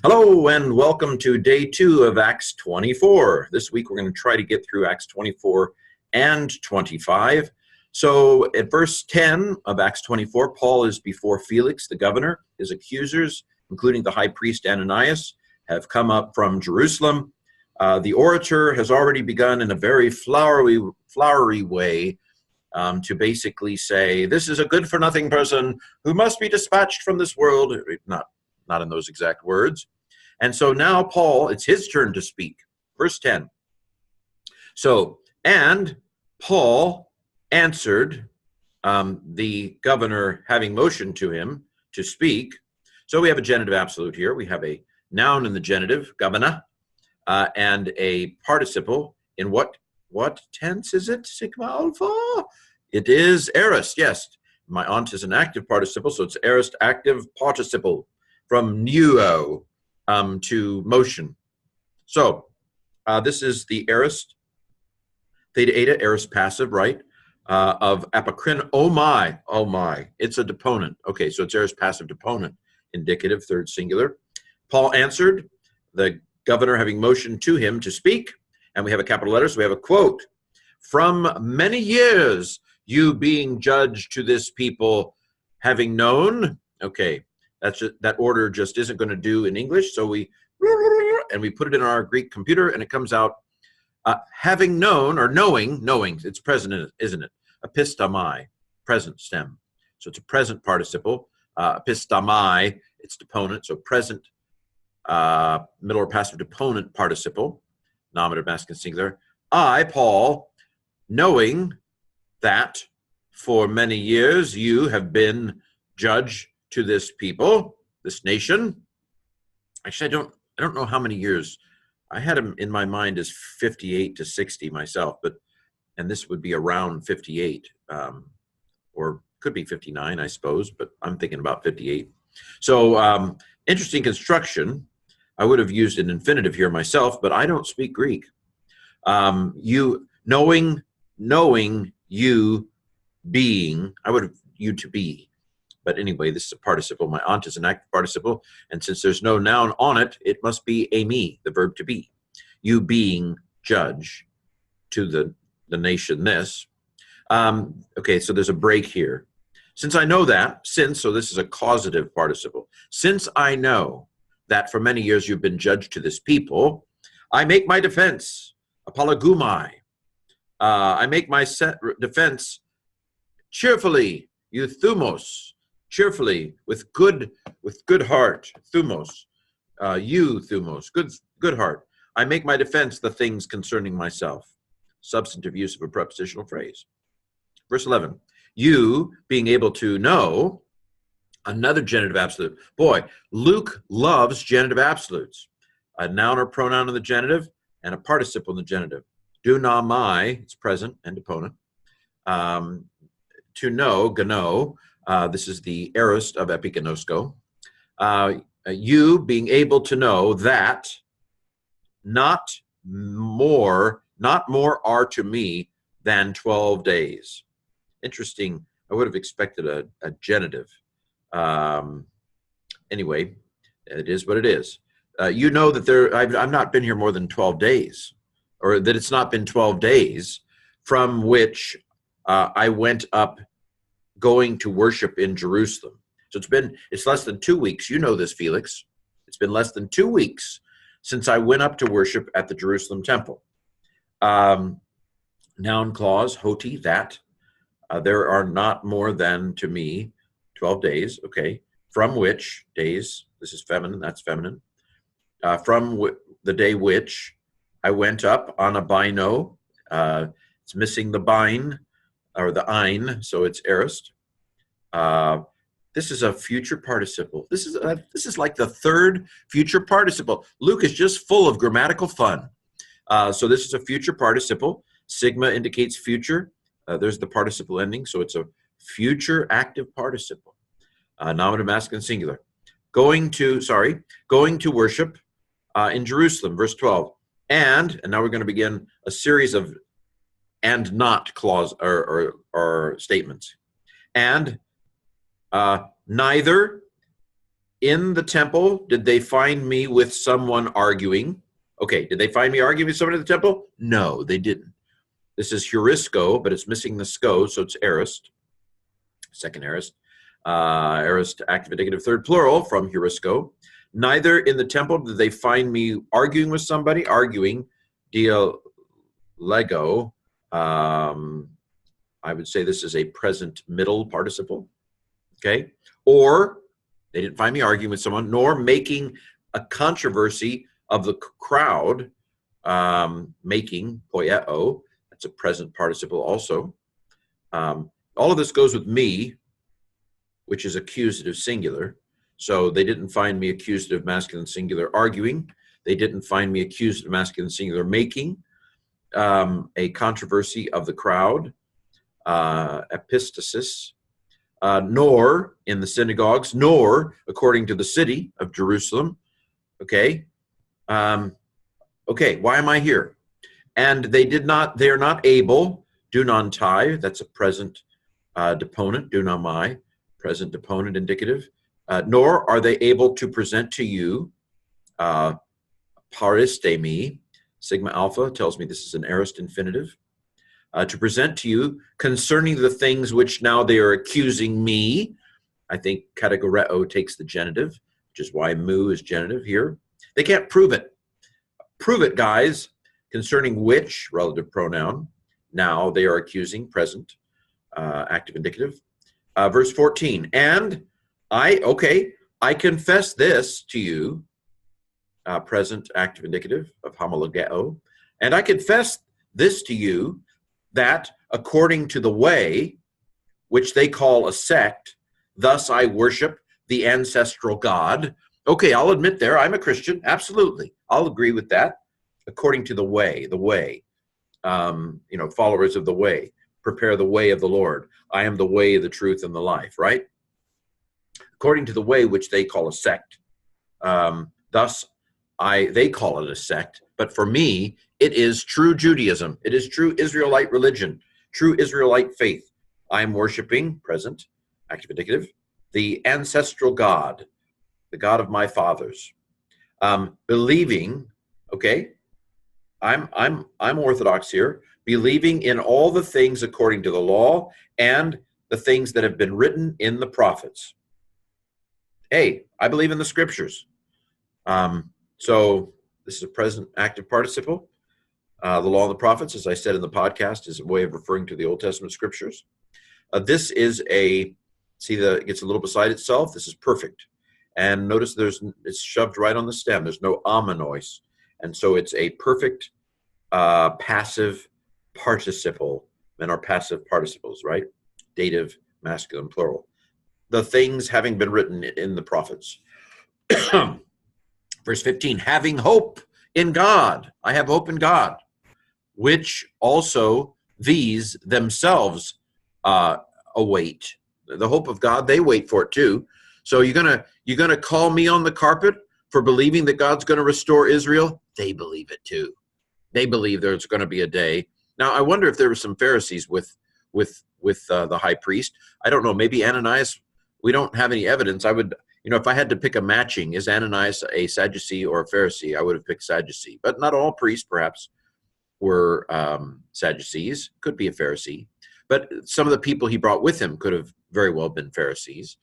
Hello and welcome to day 2 of Acts 24. This week we're going to try to get through Acts 24 and 25. So at verse 10 of Acts 24, Paul is before Felix, the governor. His accusers, including the high priest Ananias, have come up from Jerusalem. The orator has already begun in a very flowery way to basically say, this is a good-for-nothing person who must be dispatched from this world. Not in those exact words. And so now Paul, it's his turn to speak. Verse 10. So, and Paul answered the governor having motioned to him to speak. So we have a genitive absolute here. We have a noun in the genitive, governor, and a participle in what tense is it, sigma alpha? It is aorist, yes. My aunt is an active participle, so it's aorist active participle. From nuo to motion. So this is the aorist, theta eta, aorist passive, right? Of apokrin, oh my, it's a deponent. Okay, so it's aorist passive deponent, indicative, third singular. Paul answered, the governor having motioned to him to speak, and we have a capital letter, so we have a quote. From many years, you being judge to this people, having known, okay, that order just isn't going to do in English, so we put it in our Greek computer, and it comes out having known, or knowing, it's present, isn't it? Epistamai, present stem. So it's a present participle. Epistamai, it's deponent, so present middle or passive deponent participle, nominative masculine singular. I, Paul, knowing that for many years you have been judge to this people, this nation. Actually, I don't know how many years. I had them in my mind as 58 to 60 myself, and this would be around 58, or could be 59, I suppose, but I'm thinking about 58. So interesting construction. I would have used an infinitive here myself, but I don't speak Greek. You knowing you being, I would have you to be. But anyway, this is a participle. My aunt is an active participle, and since there's no noun on it, it must be a me, the verb to be. You being judge to the nation this. Okay, so there's a break here. Since I know that, so this is a causative participle. Since I know that for many years you've been judge to this people, I make my defense, apologumai. I make my defense cheerfully, euthumos, cheerfully, with good heart, thumos, thumos, good heart. I make my defense the things concerning myself. Substantive use of a prepositional phrase. Verse 11, you being able to know, another genitive absolute. Boy, Luke loves genitive absolutes. A noun or pronoun in the genitive and a participle in the genitive. Dunamai, it's present and deponent. To know, gano, this is the aorist of epigenosko. You being able to know that not more are to me than 12 days. Interesting. I would have expected a genitive. Anyway, it is what it is. You know that I've not been here more than 12 days, or that it's not been 12 days from which I went up going to worship in Jerusalem. So it's less than 2 weeks. You know this, Felix. It's been less than 2 weeks since I went up to worship at the Jerusalem temple. Noun clause, hoti, that. There are not more than, to me, 12 days, okay, from which, days, this is feminine, that's feminine, from the day which I went up on a bino, it's missing the bine, or the ein, so it's aorist. This is a future participle. This is like the third future participle. Luke is just full of grammatical fun. So this is a future participle. Sigma indicates future. There's the participle ending, so it's a future active participle. Nominative masculine singular. Going to worship in Jerusalem, verse 12. And now we're going to begin a series of and not clause or statements. And neither In the temple, did they find me with someone arguing? Okay, did they find me arguing with someone in the temple? No, they didn't. This is heurisko, but it's missing the sko, so it's aorist, second aorist. Aorist, active indicative, third plural from heurisko. Neither in the temple did they find me arguing with somebody, arguing, dialego. I would say this is a present middle participle, okay? Or they didn't find me arguing with someone, nor making a controversy of the crowd, making, poieo, that's a present participle also. All of this goes with me, which is accusative singular. So they didn't find me accusative masculine singular arguing. They didn't find me accusative masculine singular making a controversy of the crowd, epistasis, nor in the synagogues, nor according to the city of Jerusalem. Okay. Okay, why am I here? And they are not able, dunantai, that's a present deponent, dunamai, present deponent indicative, nor are they able to present to you, paristemi, sigma alpha tells me this is an aorist infinitive, to present to you concerning the things which now they are accusing me. I think kategoreo takes the genitive, which is why mu is genitive here. They can't prove it. Prove it, guys, concerning which, relative pronoun, now they are accusing, present, active indicative. Verse 14, and I confess this to you, present, active indicative of homologeo, and I confess this to you, that according to the way, which they call a sect, thus I worship the ancestral God. Okay, I'll admit there, I'm a Christian, absolutely. I'll agree with that. According to the way, followers of the way, prepare the way of the Lord. I am the way, the truth, and the life, right? According to the way which they call a sect. Thus, they call it a sect, but for me, it is true Judaism. It is true Israelite religion, true Israelite faith. I am worshiping, present, active indicative, the ancestral God, the God of my fathers. Believing, okay, I'm Orthodox here, believing in all the things according to the law and the things that have been written in the prophets. Hey, I believe in the scriptures. So this is a present active participle. The law and the prophets, as I said in the podcast, is a way of referring to the Old Testament scriptures. This is it gets a little beside itself. This is perfect. And notice it's shoved right on the stem. There's no ammonois. And so it's a perfect passive participle. Men are passive participles, right? Dative, masculine, plural. The things having been written in the prophets. Verse 15, having hope in God. I have hope in God, which also these themselves await. The hope of God, they wait for it too. So you're gonna call me on the carpet for believing that God's going to restore Israel? They believe it too. They believe there's going to be a day. Now I wonder if there were some Pharisees with the high priest. I don't know. Maybe Ananias. We don't have any evidence. I would, if I had to pick a matching, is Ananias a Sadducee or a Pharisee? I would have picked Sadducee. But not all priests, perhaps, were Sadducees. Could be a Pharisee. But some of the people he brought with him could have very well been Pharisees.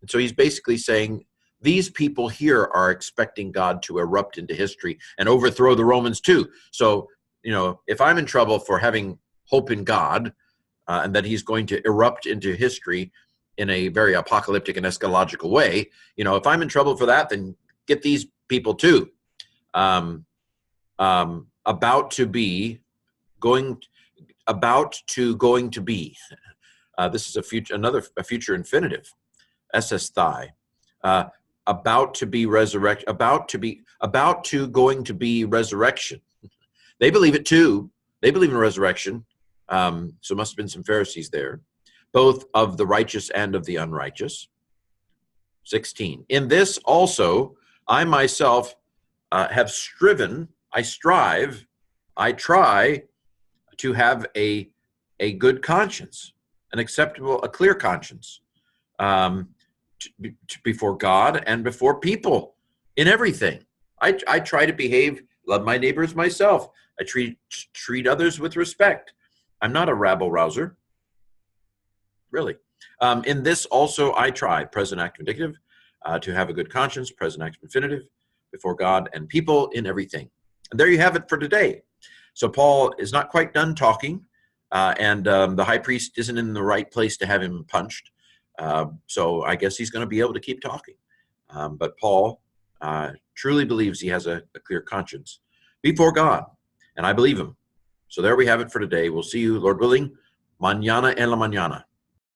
And so he's basically saying, these people here are expecting God to erupt into history and overthrow the Romans too. So, if I'm in trouble for having hope in God and that he's going to erupt into history in a very apocalyptic and eschatological way, if I'm in trouble for that, then get these people too. About to be. This is a future infinitive. SS thigh. About to be resurrected, about to going to be resurrection. They believe it too. They believe in resurrection. So must have been some Pharisees there, both of the righteous and of the unrighteous. 16. In this also, I myself have striven, I strive, I try to have a good conscience, a clear conscience. before God and before people in everything. I try to behave, love my neighbors myself. I treat others with respect. I'm not a rabble-rouser, really. In this also I try, present active indicative, to have a good conscience, present active infinitive, before God and people in everything. And there you have it for today. So Paul is not quite done talking, and the high priest isn't in the right place to have him punched. So I guess he's going to be able to keep talking. But Paul truly believes he has a clear conscience before God, and I believe him. So there we have it for today. We'll see you, Lord willing, mañana en la mañana.